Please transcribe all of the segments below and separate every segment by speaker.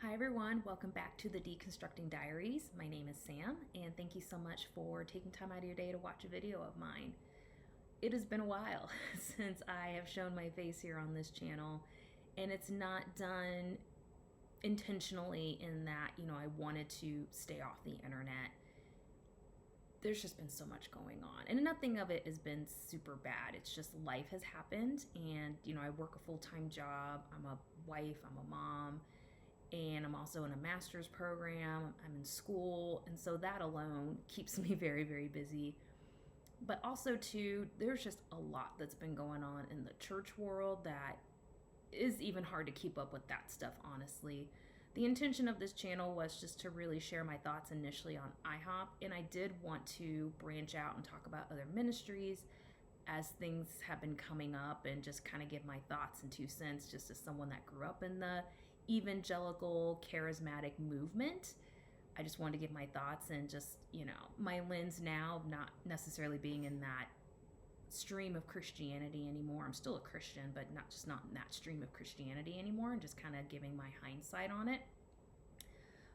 Speaker 1: Hi everyone, welcome back to the Deconstructing Diaries. My name is Sam, and thank you so much for taking time out of your day to watch a video of mine. It has been a while since I have shown my face here on this channel, and it's not done intentionally in that, I wanted to stay off the internet. There's just been so much going on, and nothing of it has been super bad. It's just life has happened, and I work a full-time job. I'm a wife, I'm a mom, and I'm also in a master's program. I'm in school, and so that alone keeps me very, very busy. But also, too, there's just a lot that's been going on in the church world that is even hard to keep up with that stuff, honestly. The intention of this channel was just to really share my thoughts initially on IHOP, and I did want to branch out and talk about other ministries as things have been coming up and just kind of give my thoughts and 2 cents just as someone that grew up in the evangelical charismatic movement. I just wanted to give my thoughts and just, my lens now, not necessarily being in that stream of Christianity anymore. I'm still a Christian, but not in that stream of Christianity anymore, and just kind of giving my hindsight on it.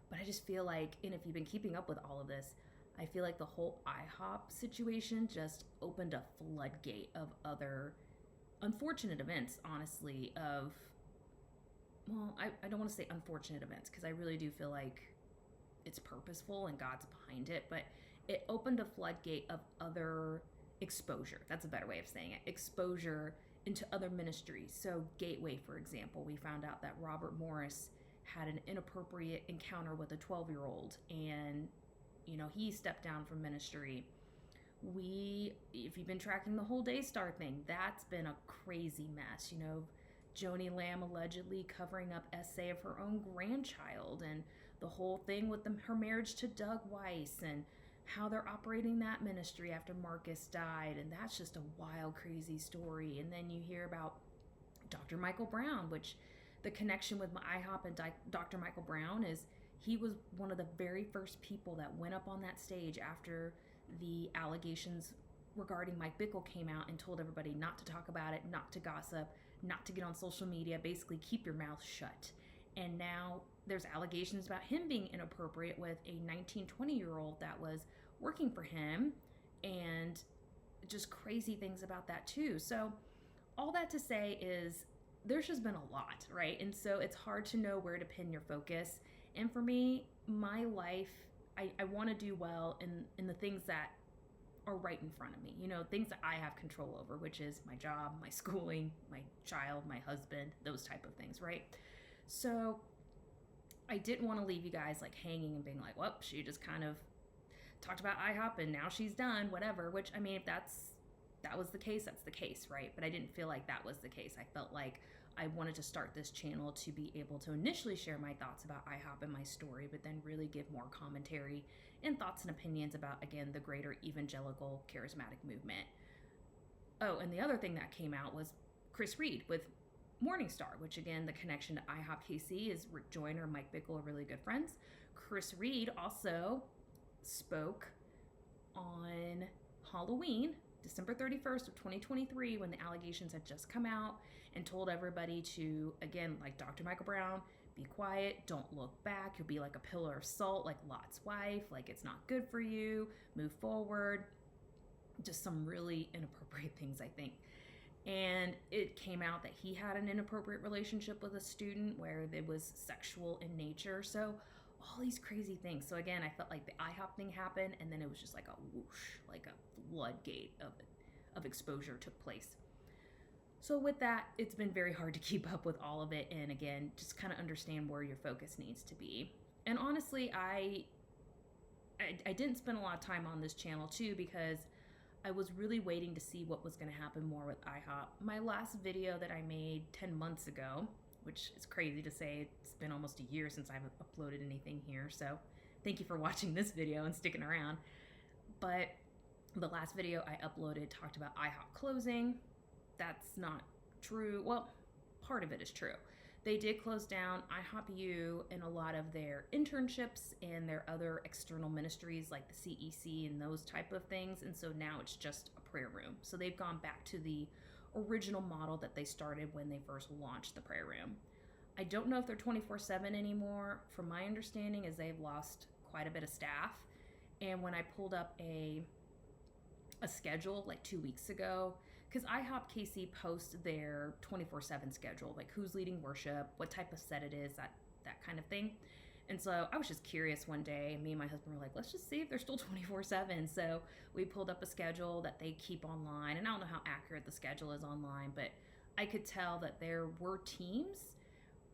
Speaker 1: But I just feel like, and if you've been keeping up with all of this, I feel like the whole IHOP situation just opened a floodgate of other unfortunate events, honestly, I don't want to say unfortunate events, because I really do feel like it's purposeful and God's behind it, but it opened a floodgate of other exposure. That's a better way of saying it. Exposure into other ministries. So Gateway, for example, we found out that Robert Morris had an inappropriate encounter with a 12-year-old, and he stepped down from ministry. If you've been tracking the whole Daystar thing, that's been a crazy mess. Joni Lamb allegedly covering up essay of her own grandchild, and the whole thing with her marriage to Doug Weiss, and how they're operating that ministry after Marcus died, and that's just a wild, crazy story. And then you hear about Dr. Michael Brown, which the connection with IHOP and Dr. Michael Brown is he was one of the very first people that went up on that stage after the allegations regarding Mike Bickle came out and told everybody not to talk about it, not to gossip, not to get on social media, basically keep your mouth shut. And now there's allegations about him being inappropriate with a 19, 20-year-old that was working for him, and just crazy things about that too. So all that to say is there's just been a lot, right? And so it's hard to know where to pin your focus. And for me, my life, I want to do well in the things that are right in front of me, things that I have control over, which is my job, my schooling, my child, my husband, those type of things, right? So I didn't want to leave you guys like hanging and being like, well, she just kind of talked about IHOP and now she's done, whatever, which, I mean, if that was the case, that's the case, right? But I didn't feel like that was the case. I felt like I wanted to start this channel to be able to initially share my thoughts about IHOP and my story, but then really give more commentary and thoughts and opinions about, again, the greater evangelical charismatic movement. Oh, and the other thing that came out was Chris Reed with Morningstar, which, again, the connection to IHOP KC is Rick Joyner and Mike Bickle are really good friends. Chris Reed also spoke on Halloween, December 31st of 2023, when the allegations had just come out, and told everybody to, again, like Dr. Michael Brown, be quiet, don't look back, you'll be like a pillar of salt, like Lot's wife, like it's not good for you, move forward. Just some really inappropriate things, I think. And it came out that he had an inappropriate relationship with a student where it was sexual in nature. So all these crazy things. So again, I felt like the IHOP thing happened, and then it was just like a whoosh, like a floodgate of exposure took place. So with that, it's been very hard to keep up with all of it, and again, just kind of understand where your focus needs to be. And honestly, I didn't spend a lot of time on this channel too, because I was really waiting to see what was going to happen more with IHOP. My last video that I made 10 months ago, which is crazy to say, it's been almost a year since I've uploaded anything here, so thank you for watching this video and sticking around. But the last video I uploaded talked about IHOP closing. That's not true. Well, part of it is true. They did close down IHOP U and a lot of their internships and their other external ministries like the CEC and those type of things, and so now it's just a prayer room. So they've gone back to the original model that they started when they first launched the prayer room. I don't know if they're 24/7 anymore. From my understanding is they've lost quite a bit of staff. And when I pulled up a schedule like 2 weeks ago, because IHOP KC posts their 24/7 schedule, like who's leading worship, what type of set it is, that kind of thing. And so I was just curious one day. Me and my husband were like, let's just see if they're still 24/7. So we pulled up a schedule that they keep online. And I don't know how accurate the schedule is online, but I could tell that there were teams,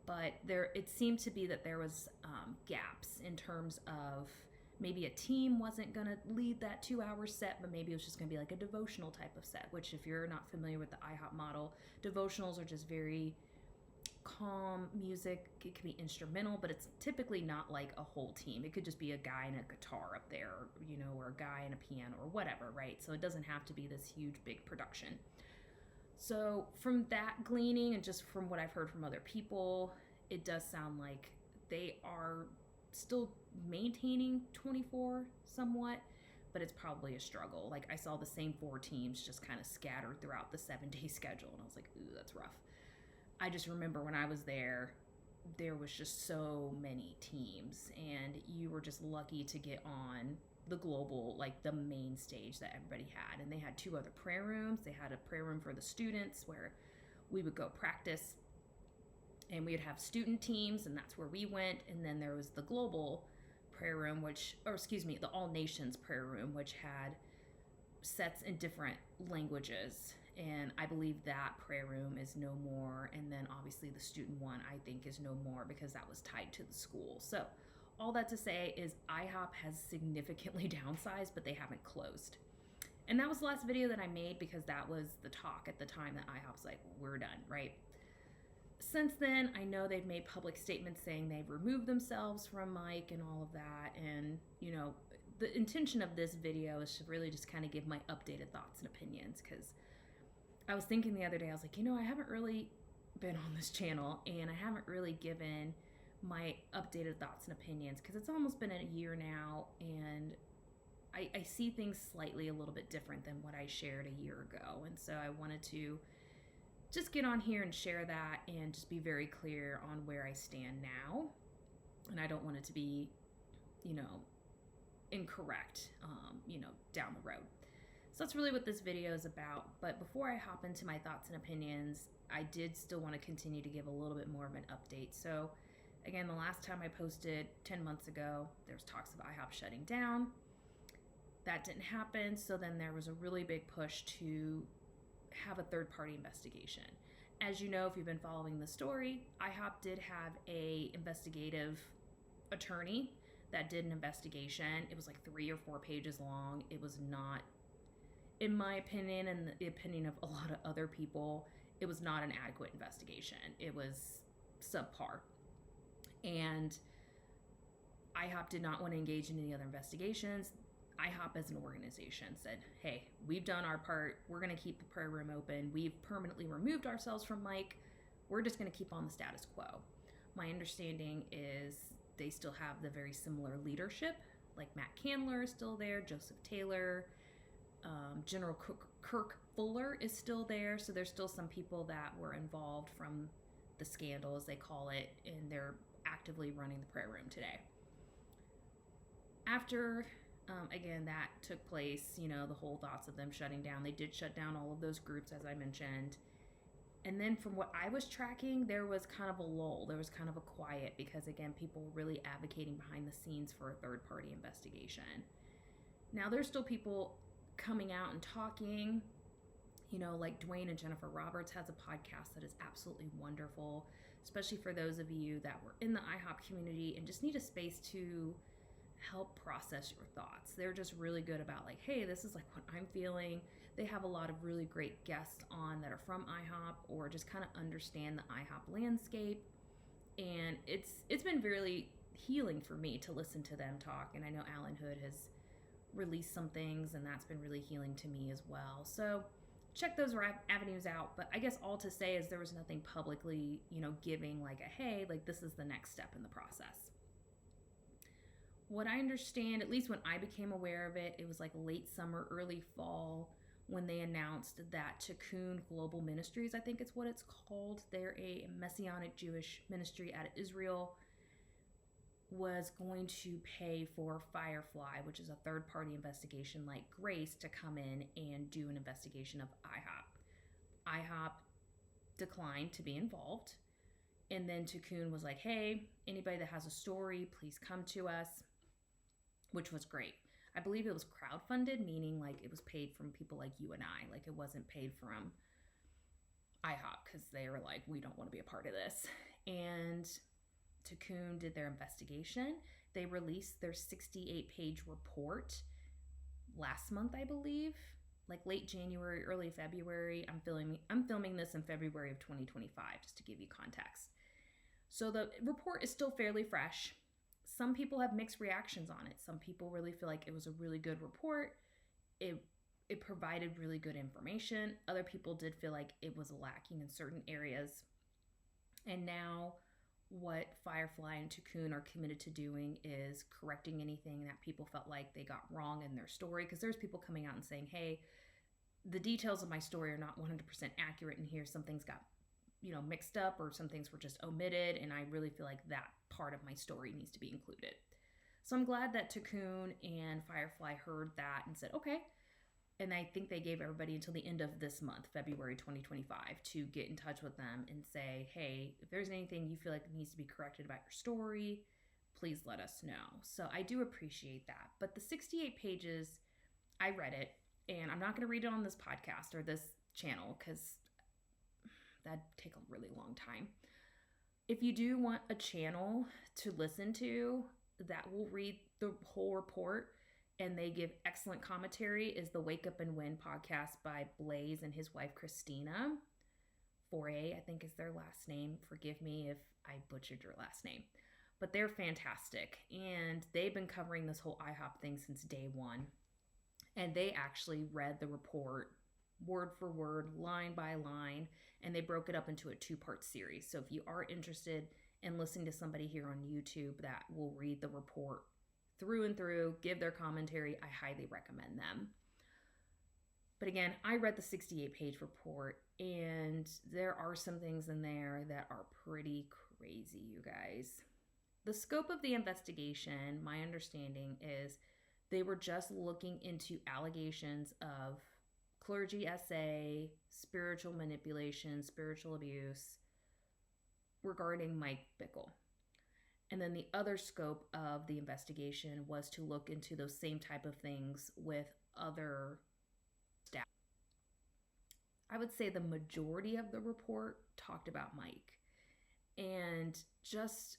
Speaker 1: but it seemed to be that there was gaps in terms of maybe a team wasn't going to lead that 2 hour set, but maybe it was just going to be like a devotional type of set, which if you're not familiar with the IHOP model, devotionals are just very calm music. It can be instrumental, but it's typically not like a whole team. It could just be a guy and a guitar up there, or a guy and a piano or whatever, right? So it doesn't have to be this huge, big production. So from that gleaning and just from what I've heard from other people, it does sound like they are still maintaining 24 somewhat, but it's probably a struggle. Like I saw the same 4 teams just kind of scattered throughout the 7-day schedule, and I was like, ooh, that's rough. I just remember when I was there was just so many teams, and you were just lucky to get on the global, like the main stage that everybody had. And they had 2 other prayer rooms. They had a prayer room for the students where we would go practice, and we would have student teams, and that's where we went. And then there was the global prayer room, the all nations prayer room, which had sets in different languages. And I believe that prayer room is no more. And then obviously the student one, I think, is no more because that was tied to the school. So all that to say is IHOP has significantly downsized, but they haven't closed. And that was the last video that I made because that was the talk at the time that IHOP's like, we're done, right? Since then, I know they've made public statements saying they've removed themselves from Mike and all of that. And, the intention of this video is to really just kind of give my updated thoughts and opinions, because I was thinking the other day, I was like, I haven't really been on this channel and I haven't really given my updated thoughts and opinions because it's almost been a year now, and I see things slightly a little bit different than what I shared a year ago. And so I wanted to just get on here and share that and just be very clear on where I stand now. And I don't want it to be, incorrect, down the road. So that's really what this video is about. But before I hop into my thoughts and opinions, I did still want to continue to give a little bit more of an update. So again, the last time I posted 10 months ago, there was talks of IHOP shutting down. That didn't happen. So then there was a really big push to have a third-party investigation. As you know, if you've been following the story, IHOP did have a investigative attorney that did an investigation. It was like 3 or 4 pages long. It was not, in my opinion and the opinion of a lot of other people, it was not an adequate investigation. It was subpar. And IHOP did not want to engage in any other investigations. IHOP as an organization said, hey, we've done our part. We're going to keep the prayer room open. We've permanently removed ourselves from Mike. We're just going to keep on the status quo. My understanding is they still have the very similar leadership. Like Matt Candler is still there, Joseph Taylor, General Kirk Fuller is still there. So there's still some people that were involved from the scandal, as they call it, and they're actively running the prayer room today. After, again, that took place, the whole thoughts of them shutting down, they did shut down all of those groups, as I mentioned. And then from what I was tracking, there was kind of a lull. There was kind of a quiet because, again, people were really advocating behind the scenes for a third-party investigation. Now, there's still people coming out and talking, like Dwayne and Jennifer Roberts has a podcast that is absolutely wonderful, especially for those of you that were in the IHOP community and just need a space to help process your thoughts. They're just really good about like, hey, this is like what I'm feeling. They have a lot of really great guests on that are from IHOP or just kind of understand the IHOP landscape. And it's been really healing for me to listen to them talk. And I know Alan Hood has released some things, and that's been really healing to me as well. So check those avenues out. But I guess all to say is there was nothing publicly, giving like a, hey, like this is the next step in the process. What I understand, at least when I became aware of it, it was like late summer, early fall, when they announced that Tikkun Global Ministries, I think it's what it's called, they're a Messianic Jewish ministry out of Israel, was going to pay for Firefly, which is a third-party investigation like Grace, to come in and do an investigation of IHOP. IHOP declined to be involved. And then Tikkun was like, hey, anybody that has a story, please come to us, which was great. I believe it was crowdfunded, meaning like it was paid from people like you and I. Like it wasn't paid from IHOP because they were like, we don't want to be a part of this. And Tikkun did their investigation. They released their 68-page report last month, I believe, like late January, early February. I'm filming this in February of 2025, just to give you context. So the report is still fairly fresh. Some people have mixed reactions on it. Some people really feel like it was a really good report. It provided really good information. Other people did feel like it was lacking in certain areas. And now what Firefly and Tikkun are committed to doing is correcting anything that people felt like they got wrong in their story. Because there's people coming out and saying, hey, the details of my story are not 100% accurate in here. Some things got, mixed up, or some things were just omitted. And I really feel like that part of my story needs to be included. So I'm glad that Tikkun and Firefly heard that and said, okay. And I think they gave everybody until the end of this month, February 2025, to get in touch with them and say, hey, if there's anything you feel like needs to be corrected about your story, please let us know. So I do appreciate that. But the 68 pages, I read it, and I'm not going to read it on this podcast or this channel because that'd take a really long time. If you do want a channel to listen to that will read the whole report, and they give excellent commentary, is the Wake Up and Win podcast by Blaze and his wife, Christina. Foray, I think is their last name. Forgive me if I butchered your last name. But they're fantastic. And they've been covering this whole IHOP thing since day one. And they actually read the report word for word, line by line. And they broke it up into a 2-part series. So if you are interested in listening to somebody here on YouTube that will read the report through and through, give their commentary, I highly recommend them. But again, I read the 68-page report, and there are some things in there that are pretty crazy, you guys. The scope of the investigation, my understanding, is they were just looking into allegations of clergy SA, spiritual manipulation, spiritual abuse regarding Mike Bickle. And then the other scope of the investigation was to look into those same type of things with other staff. I would say the majority of the report talked about Mike. And just,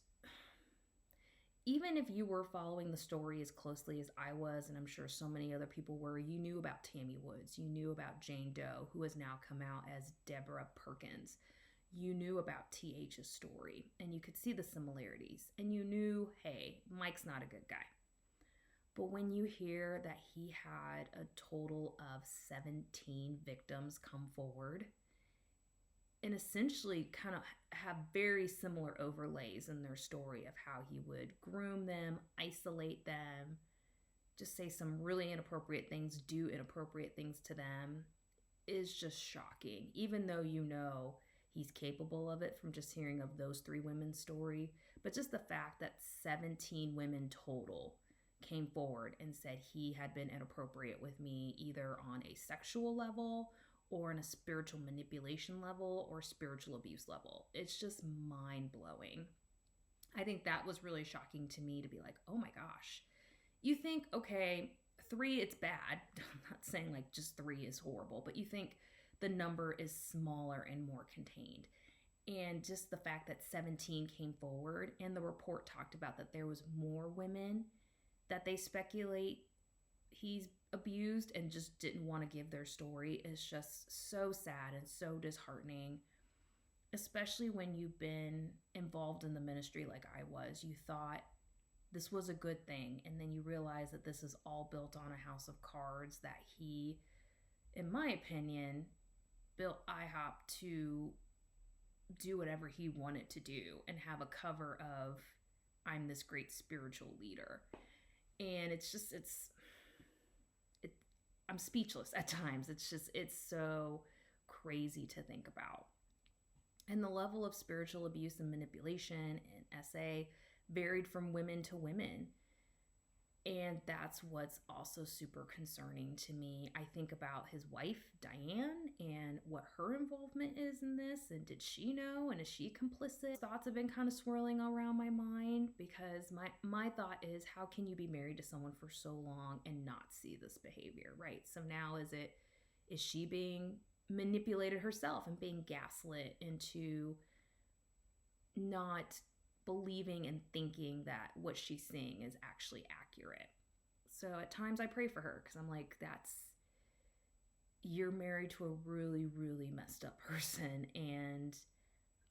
Speaker 1: even if you were following the story as closely as I was, and I'm sure so many other people were, you knew about Tammy Woods. You knew about Jane Doe, who has now come out as Deborah Perkins. You knew about TH's story, and you could see the similarities, and you knew, hey, Mike's not a good guy. But when you hear that he had a total of 17 victims come forward and essentially kind of have very similar overlays in their story of how he would groom them, isolate them, just say some really inappropriate things, do inappropriate things to them, is just shocking, even though you know he's capable of it from just hearing of those 3 women's story. But just the fact that 17 women total came forward and said he had been inappropriate with me, either on a sexual level or on a spiritual manipulation level or spiritual abuse level. It's just mind-blowing. I think that was really shocking to me, to be like, oh my gosh. You think, okay, 3, it's bad. I'm not saying like just 3 is horrible, but you think the number is smaller and more contained. And just the fact that 17 came forward, and the report talked about that there was more women that they speculate he's abused and just didn't want to give their story, is just so sad and so disheartening, especially when you've been involved in the ministry like I was. You thought this was a good thing, and then you realize that this is all built on a house of cards, that he, in my opinion, built IHOP to do whatever he wanted to do and have a cover of, I'm this great spiritual leader. And it's I'm speechless at times. It's so crazy to think about. And the level of spiritual abuse and manipulation in SA varied from women to women. And that's what's also super concerning to me. I think about his wife, Diane, and what her involvement is in this. And did she know? And is she complicit? Thoughts have been kind of swirling around my mind, because my thought is, how can you be married to someone for so long and not see this behavior, right? So now is she being manipulated herself and being gaslit into not believing and thinking that what she's seeing is actually accurate? So at times I pray for her, because I'm like, you're married to a really, really messed up person. And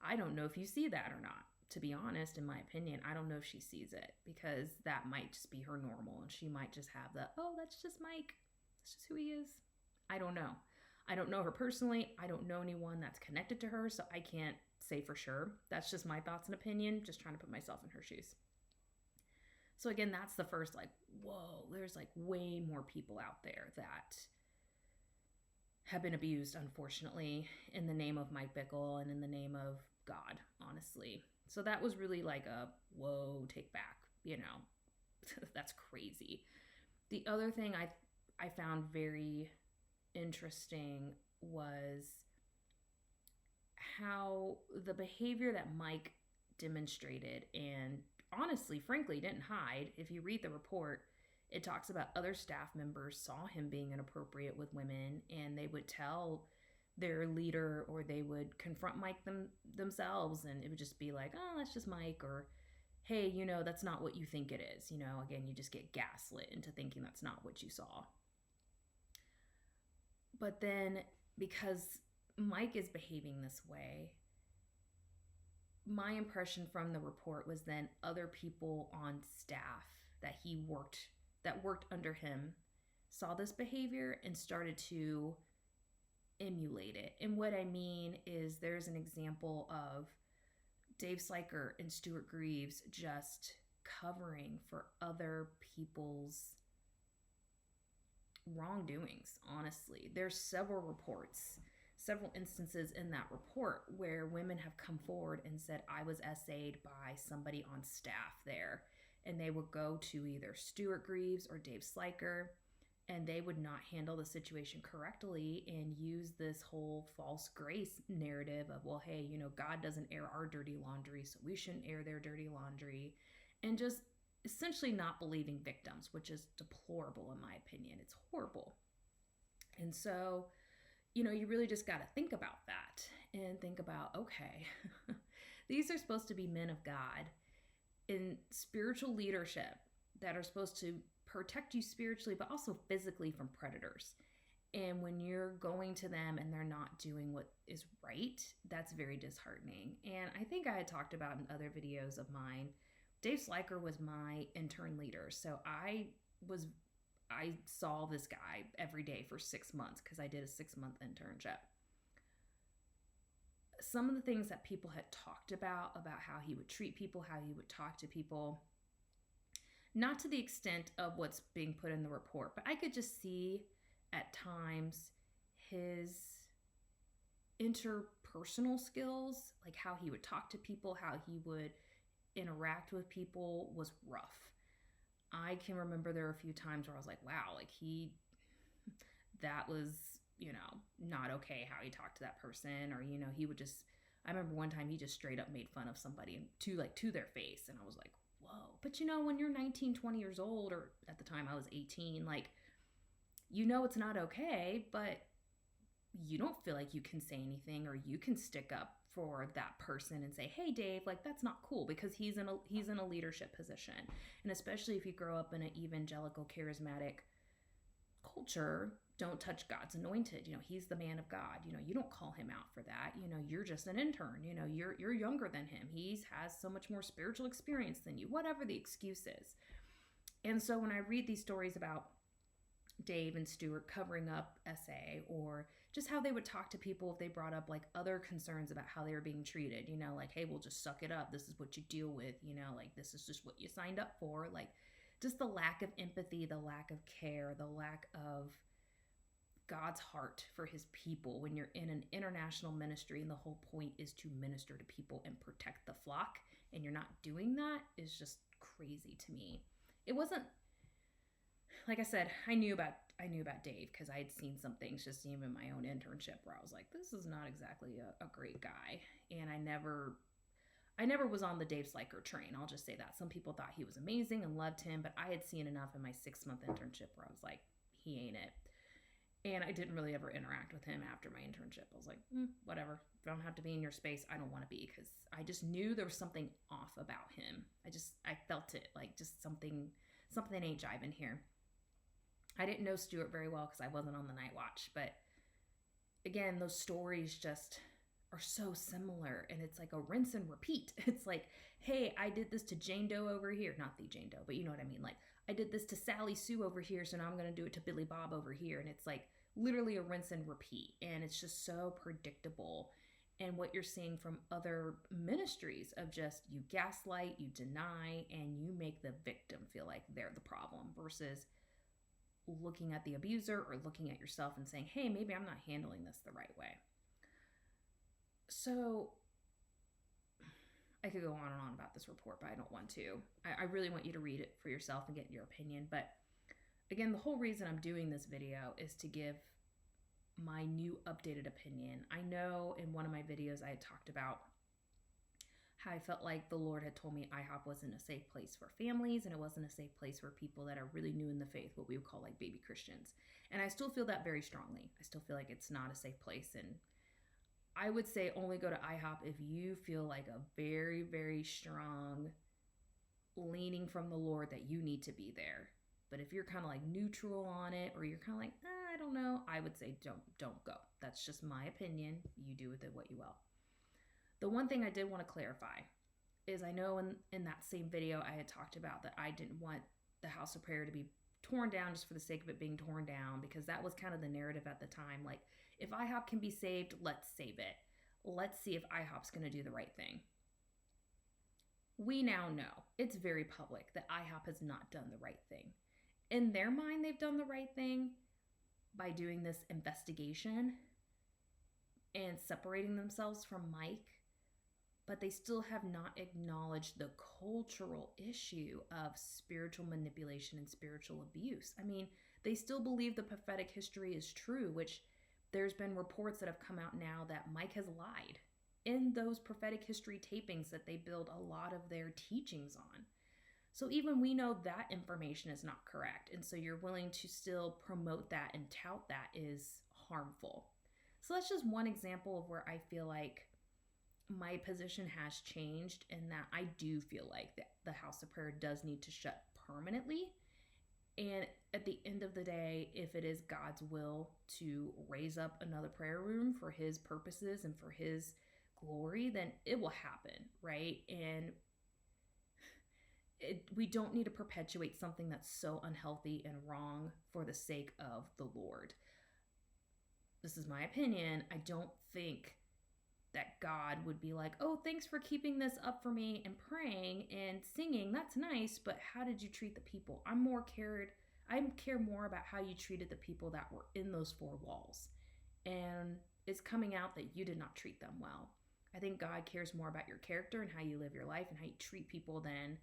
Speaker 1: I don't know if you see that or not. To be honest, in my opinion, I don't know if she sees it, because that might just be her normal. And she might just have the, oh, that's just Mike. That's just who he is. I don't know. I don't know her personally. I don't know anyone that's connected to her, so I can't say for sure. That's just my thoughts and opinion, just trying to put myself in her shoes. So again, that's the first, like, whoa, there's like way more people out there that have been abused, unfortunately, in the name of Mike Bickle and in the name of God, honestly. So that was really like a, whoa, take back, that's crazy. The other thing I found very interesting was how the behavior that Mike demonstrated, and honestly, frankly, didn't hide. If you read the report, it talks about other staff members saw him being inappropriate with women, and they would tell their leader, or they would confront Mike themselves, and it would just be like, oh, that's just Mike, or hey, that's not what you think it is. Again, you just get gaslit into thinking that's not what you saw. But then, because Mike is behaving this way, my impression from the report was then other people on staff that worked under him saw this behavior and started to emulate it. And what I mean is, there's an example of Dave Slyker and Stuart Greaves just covering for other people's wrongdoings. Honestly, there's several instances in that report where women have come forward and said, I was SA'd by somebody on staff there, and they would go to either Stuart Greaves or Dave Slyker, and they would not handle the situation correctly and use this whole false grace narrative of, well, hey, God doesn't air our dirty laundry, so we shouldn't air their dirty laundry, and just essentially not believing victims, which is deplorable in my opinion. It's horrible. And so, you really just got to think about that and think about, okay, these are supposed to be men of God in spiritual leadership that are supposed to protect you spiritually, but also physically from predators. And when you're going to them and they're not doing what is right, that's very disheartening. And I think I had talked about in other videos of mine, Dave Slyker was my intern leader. So I saw this guy every day for 6 months, because I did a 6-month internship. Some of the things that people had talked about how he would treat people, how he would talk to people, not to the extent of what's being put in the report, but I could just see at times his interpersonal skills, like how he would talk to people, how he would interact with people, was rough. I can remember there were a few times where I was like, wow, like that was, not okay how he talked to that person. Or, he would just, I remember one time he just straight up made fun of somebody to their face. And I was like, whoa. But when you're 19, 20 years old, or at the time I was 18, like, it's not okay, but you don't feel like you can say anything, or you can stick up for that person and say, hey, Dave, like, that's not cool, because he's in a leadership position. And especially if you grow up in an evangelical, charismatic culture, don't touch God's anointed. He's the man of God. You don't call him out for that. You're just an intern. You're younger than him. He has so much more spiritual experience than you, whatever the excuse is. And so when I read these stories about Dave and Stuart covering up SA, or just how they would talk to people if they brought up like other concerns about how they were being treated, like, hey, we'll just suck it up. This is what you deal with, like, this is just what you signed up for. Like, just the lack of empathy, the lack of care, the lack of God's heart for his people when you're in an international ministry and the whole point is to minister to people and protect the flock, and you're not doing that is just crazy to me. It wasn't, like I said, I knew about Dave because I had seen some things just even in my own internship where I was like, this is not exactly a great guy. And I never was on the Dave Sliker train. I'll just say that. Some people thought he was amazing and loved him, but I had seen enough in my 6-month internship where I was like, he ain't it. And I didn't really ever interact with him after my internship. I was like, whatever. If I don't have to be in your space, I don't want to be, because I just knew there was something off about him. I felt it, like just something ain't jiving here. I didn't know Stuart very well because I wasn't on the night watch, but again, those stories just are so similar, and it's like a rinse and repeat. It's like, hey, I did this to Jane Doe over here. Not the Jane Doe, but you know what I mean? Like, I did this to Sally Sue over here, so now I'm going to do it to Billy Bob over here. And it's like literally a rinse and repeat. And it's just so predictable. And what you're seeing from other ministries of just you gaslight, you deny, and you make the victim feel like they're the problem, versus looking at the abuser or looking at yourself and saying, hey, maybe I'm not handling this the right way. So I could go on and on about this report, but I don't want to. I really want you to read it for yourself and get your opinion. But again, the whole reason I'm doing this video is to give my new updated opinion. I know in one of my videos I had talked about how I felt like the Lord had told me IHOP wasn't a safe place for families, and it wasn't a safe place for people that are really new in the faith, what we would call like baby Christians. And I still feel that very strongly. I still feel like it's not a safe place, and I would say only go to IHOP if you feel like a very, very strong leaning from the Lord that you need to be there. But if you're kind of like neutral on it, or you're kind of like, I don't know, I would say don't go. That's just my opinion. You do with it what you will. The one thing I did want to clarify is I know in that same video I had talked about that I didn't want the house of prayer to be torn down just for the sake of it being torn down, because that was kind of the narrative at the time. Like, if IHOP can be saved, let's save it. Let's see if IHOP's going to do the right thing. We now know, it's very public, that IHOP has not done the right thing. In their mind, they've done the right thing by doing this investigation and separating themselves from Mike, but they still have not acknowledged the cultural issue of spiritual manipulation and spiritual abuse. I mean, they still believe the prophetic history is true, which there's been reports that have come out now that Mike has lied in those prophetic history tapings that they build a lot of their teachings on. So even we know that information is not correct. And so you're willing to still promote that and tout that is harmful. So that's just one example of where I feel like my position has changed, and that I do feel like that the house of prayer does need to shut permanently. And at the end of the day, if it is God's will to raise up another prayer room for his purposes and for his glory, then it will happen, right? And we don't need to perpetuate something that's so unhealthy and wrong for the sake of the Lord. This is my opinion. I don't think that God would be like, oh, thanks for keeping this up for me and praying and singing. That's nice, but how did you treat the people? I care more about how you treated the people that were in those four walls. And it's coming out that you did not treat them well. I think God cares more about your character and how you live your life and how you treat people than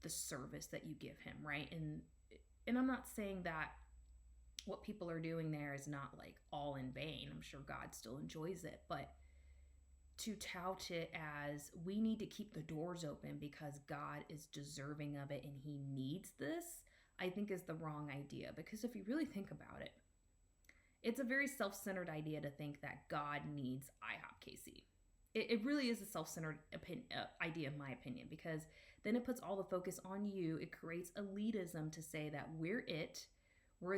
Speaker 1: the service that you give him, right? And I'm not saying that what people are doing there is not like all in vain. I'm sure God still enjoys it, but to tout it as we need to keep the doors open because God is deserving of it and he needs this, I think is the wrong idea. Because if you really think about it, it's a very self-centered idea to think that God needs IHOP KC. It really is a self-centered idea, in my opinion, because then it puts all the focus on you. It creates elitism to say that we're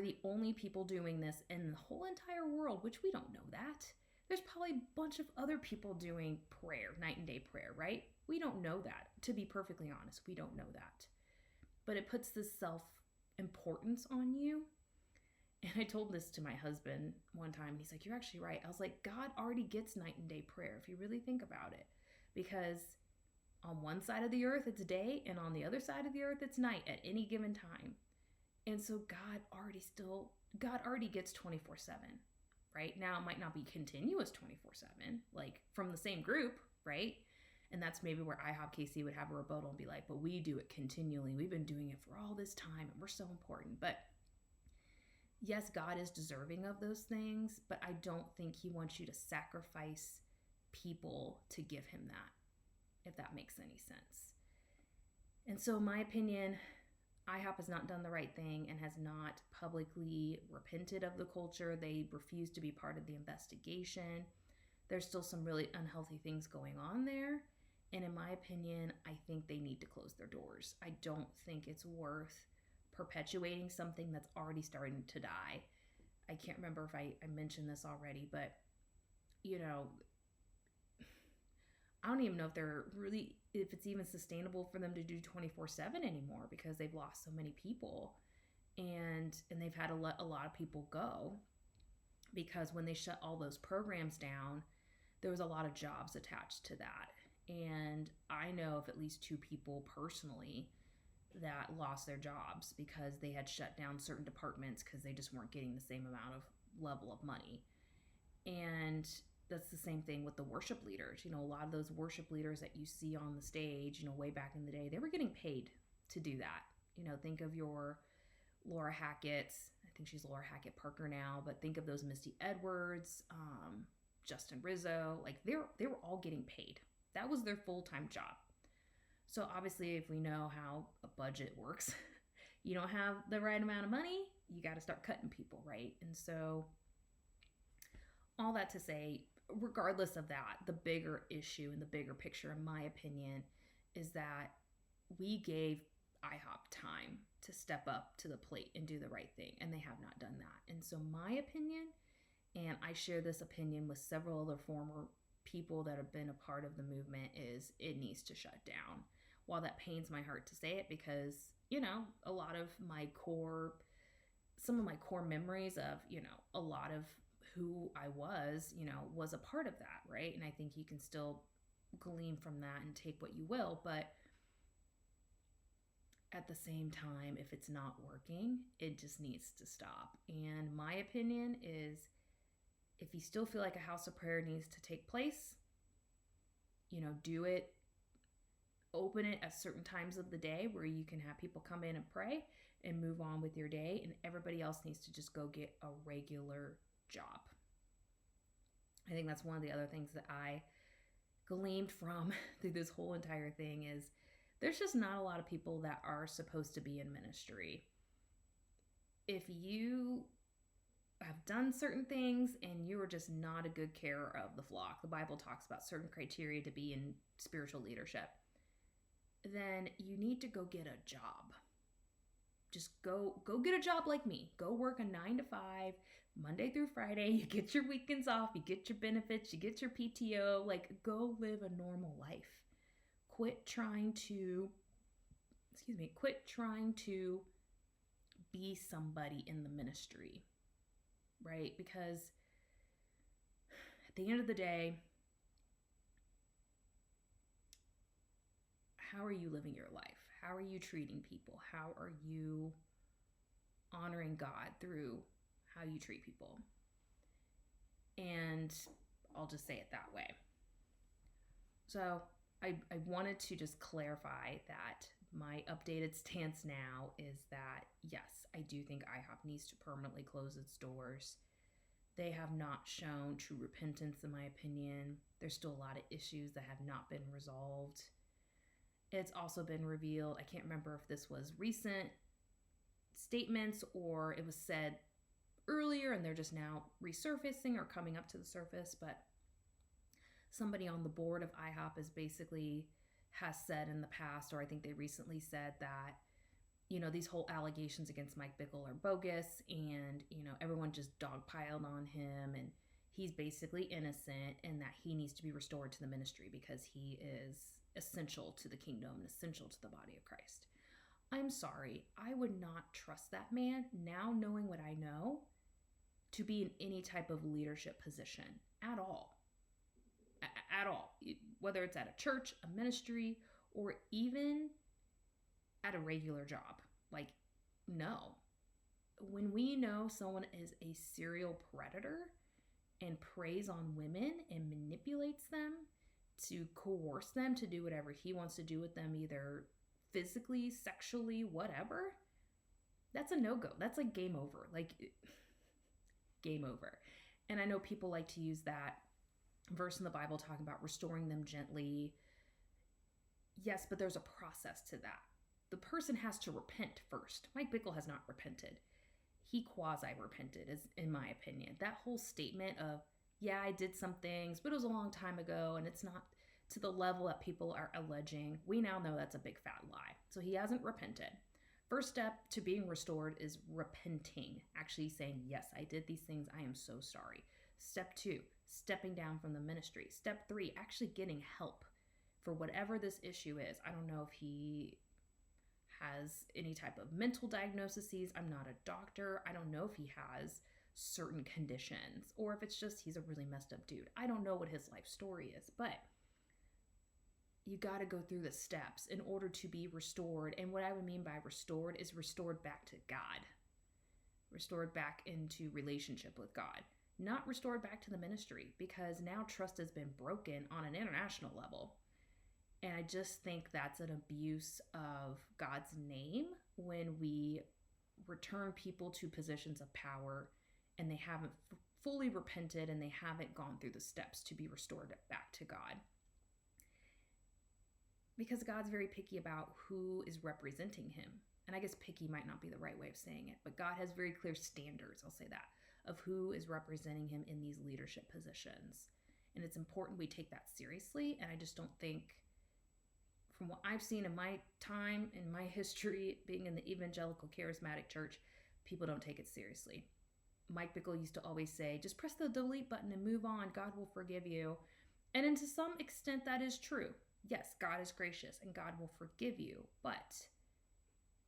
Speaker 1: the only people doing this in the whole entire world, which we don't know that. There's probably a bunch of other people doing prayer, night and day prayer, right? We don't know that. To be perfectly honest, we don't know that. But it puts this self-importance on you. And I told this to my husband one time. He's like, you're actually right. I was like, God already gets night and day prayer if you really think about it. Because on one side of the earth, it's day, and on the other side of the earth, it's night at any given time. And so God already gets 24/7, right? Now it might not be continuous 24/7, like from the same group, right? And that's maybe where IHOP KC would have a rebuttal and be like, but we do it continually. We've been doing it for all this time and we're so important. But yes, God is deserving of those things, but I don't think he wants you to sacrifice people to give him that, if that makes any sense. And so in my opinion, IHOP has not done the right thing and has not publicly repented of the culture. They refuse to be part of the investigation. There's still some really unhealthy things going on there. And in my opinion, I think they need to close their doors. I don't think it's worth perpetuating something that's already starting to die. I can't remember if I mentioned this already, but I don't even know if it's even sustainable for them to do 24/7 anymore, because they've lost so many people, and they've had to let a lot of people go, because when they shut all those programs down, there was a lot of jobs attached to that. And I know of at least 2 people personally that lost their jobs because they had shut down certain departments because they just weren't getting the same amount of level of money. And that's the same thing with the worship leaders. A lot of those worship leaders that you see on the stage, way back in the day, they were getting paid to do that. Think of your Laura Hackett's. I think she's Laura Hackett Parker now, but think of those Misty Edwards, Justin Rizzo. Like they were all getting paid. That was their full-time job. So obviously, if we know how a budget works, you don't have the right amount of money, you got to start cutting people, right? And so all that to say, regardless of that, the bigger issue and the bigger picture, in my opinion, is that we gave IHOP time to step up to the plate and do the right thing, and they have not done that. And so my opinion, and I share this opinion with several other former people that have been a part of the movement, is it needs to shut down. While that pains my heart to say it, because, a lot of some of my core memories of, a lot of who I was a part of that, right? And I think you can still glean from that and take what you will, but at the same time, if it's not working, it just needs to stop. And my opinion is, if you still feel like a house of prayer needs to take place, do it. Open it at certain times of the day where you can have people come in and pray and move on with your day, and everybody else needs to just go get a regular job. I think that's one of the other things that I gleaned from through this whole entire thing is there's just not a lot of people that are supposed to be in ministry. If you have done certain things and you are just not a good carer of the flock, the Bible talks about certain criteria to be in spiritual leadership, then you need to go get a job. Just go get a job like me. Go work a 9 to 5, Monday through Friday. You get your weekends off, you get your benefits, you get your PTO. Like, go live a normal life. Quit trying to be somebody in the ministry, right? Because at the end of the day, how are you living your life? How are you treating people? How are you honoring God through how you treat people? And I'll just say it that way. So I wanted to just clarify that my updated stance now is that, yes, I do think IHOP needs to permanently close its doors. They have not shown true repentance, in my opinion. There's still a lot of issues that have not been resolved. It's also been revealed, I can't remember if this was recent statements or it was said earlier and they're just now resurfacing or coming up to the surface, but somebody on the board of IHOP has said in the past, or I think they recently said that, these whole allegations against Mike Bickle are bogus, and, everyone just dogpiled on him, and he's basically innocent, and that he needs to be restored to the ministry because he is essential to the kingdom and essential to the body of Christ. I'm sorry, I would not trust that man, now knowing what I know, to be in any type of leadership position at all. At all. Whether it's at a church, a ministry, or even at a regular job. Like, no. when we know someone is a serial predator and preys on women and manipulates them to coerce them to do whatever he wants to do with them, either physically, sexually, whatever, that's a no-go. That's like game over. Like, game over. And I know people like to use that verse in the Bible talking about restoring them gently. Yes, but there's a process to that. The person has to repent first. Mike Bickle has not repented. He quasi-repented, is in my opinion. That whole statement of, yeah, I did some things, but it was a long time ago, and it's not to the level that people are alleging. We now know that's a big fat lie. So he hasn't repented. First step to being restored is repenting, actually saying, yes, I did these things. I am so sorry. Step 2, stepping down from the ministry. Step 3, actually getting help for whatever this issue is. I don't know if he has any type of mental diagnoses. I'm not a doctor. I don't know if he has certain conditions or if it's just he's a really messed up dude. I don't know what his life story is, but you got to go through the steps in order to be restored. And what I would mean by restored is restored back to God, restored back into relationship with God, not restored back to the ministry, because now trust has been broken on an international level. And I just think that's an abuse of God's name when we return people to positions of power and they haven't fully repented and they haven't gone through the steps to be restored back to God. Because God's very picky about who is representing him. And I guess picky might not be the right way of saying it, but God has very clear standards, I'll say that, of who is representing him in these leadership positions. And it's important we take that seriously. And I just don't think, from what I've seen in my time, in my history, being in the evangelical charismatic church, people don't take it seriously. Mike Bickle used to always say, just press the delete button and move on. God will forgive you. And to some extent, that is true. Yes, God is gracious and God will forgive you. But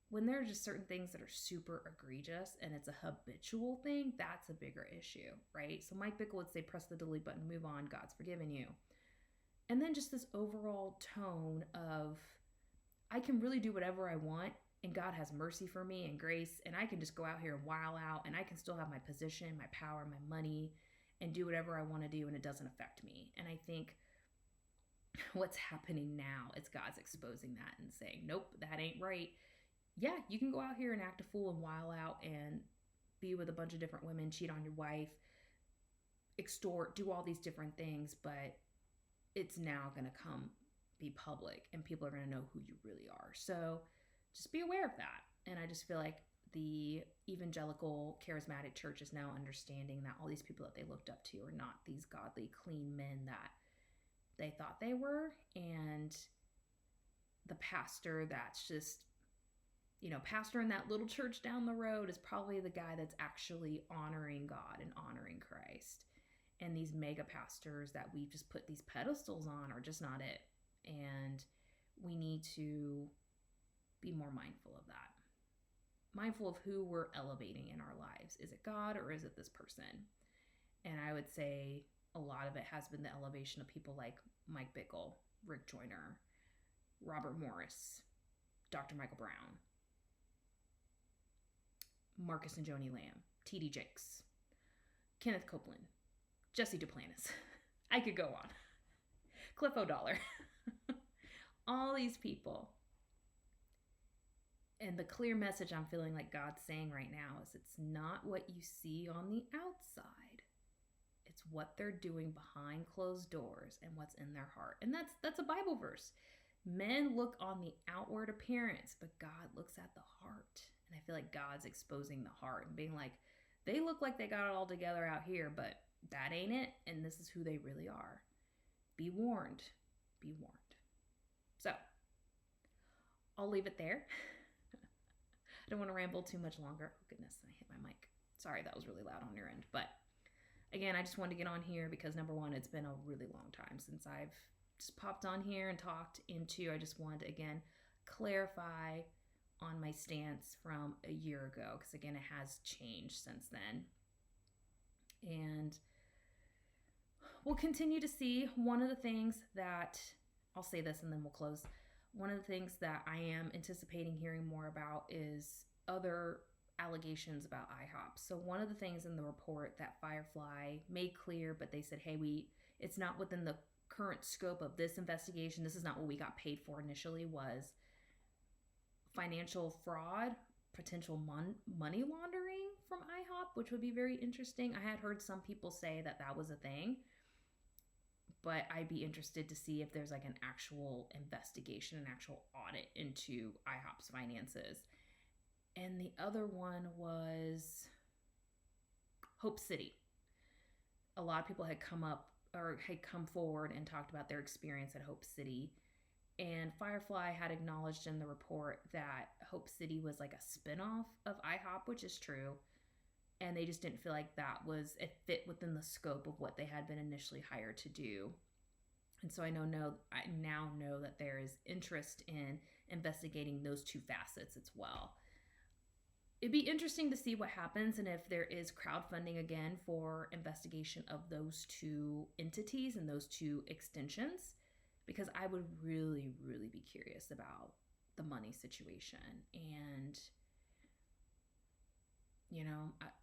Speaker 1: when there are just certain things that are super egregious and it's a habitual thing, that's a bigger issue, right? So Mike Bickle would say, press the delete button, move on. God's forgiven you. And then just this overall tone of, I can really do whatever I want and God has mercy for me and grace, and I can just go out here and while out and I can still have my position, my power, my money, and do whatever I want to do and it doesn't affect me. And I think what's happening now is God's exposing that and saying, nope, that ain't right. Yeah, you can go out here and act a fool and while out and be with a bunch of different women, cheat on your wife, extort, do all these different things, but it's now going to be public and people are going to know who you really are. So just be aware of that. And I just feel like the evangelical charismatic church is now understanding that all these people that they looked up to are not these godly, clean men that they thought they were. And the pastor that's just, pastor in that little church down the road is probably the guy that's actually honoring God and honoring Christ. And these mega pastors that we've just put these pedestals on are just not it. And we need to be more mindful of that. Mindful of who we're elevating in our lives. Is it God or is it this person? And I would say a lot of it has been the elevation of people like Mike Bickle, Rick Joyner, Robert Morris, Dr. Michael Brown, Marcus and Joni Lamb, T.D. Jakes, Kenneth Copeland, Jesse Duplantis. I could go on. Cliff O'Dollar. All these people. And the clear message I'm feeling like God's saying right now is it's not what you see on the outside. It's what they're doing behind closed doors and what's in their heart. And that's a Bible verse. Men look on the outward appearance, but God looks at the heart. And I feel like God's exposing the heart and being like, they look like they got it all together out here, but that ain't it. And this is who they really are. Be warned. Be warned. So I'll leave it there. I don't want to ramble too much longer. Oh, goodness, I hit my mic. Sorry, that was really loud on your end. But again, I just wanted to get on here because number one, it's been a really long time since I've just popped on here and talked into. I just wanted to, again, clarify on my stance from a year ago because, again, it has changed since then. And we'll continue to see. One of the things that, I'll say this and then we'll close. One of the things that I am anticipating hearing more about is other allegations about IHOP. So one of the things in the report that Firefly made clear, but they said, hey, it's not within the current scope of this investigation. This is not what we got paid for initially, was financial fraud, potential money laundering from IHOP, which would be very interesting. I had heard some people say that that was a thing, but I'd be interested to see if there's like an actual investigation, an actual audit into IHOP's finances. And the other one was Hope City. A lot of people had come forward and talked about their experience at Hope City. And Firefly had acknowledged in the report that Hope City was like a spinoff of IHOP, which is true. And they just didn't feel like it fit within the scope of what they had been initially hired to do. And so I now know that there is interest in investigating those two facets as well. It'd be interesting to see what happens and if there is crowdfunding again for investigation of those two entities and those two extensions, because I would really, really be curious about the money situation. And,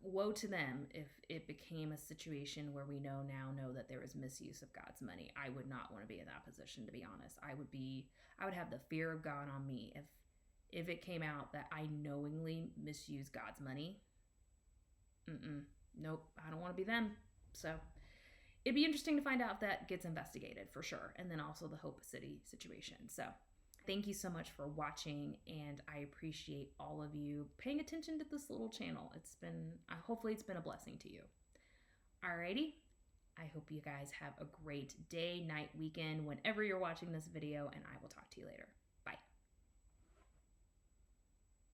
Speaker 1: woe to them if it became a situation where we now know that there was misuse of God's money. I would not want to be in that position, to be honest. I would have the fear of God on me if it came out that I knowingly misused God's money. Nope, I don't want to be them. So it'd be interesting to find out if that gets investigated for sure. And then also the Hope City situation. So thank you so much for watching, and I appreciate all of you paying attention to this little channel. Hopefully it's been a blessing to you. Alrighty, I hope you guys have a great day, night, weekend, whenever you're watching this video, and I will talk to you later.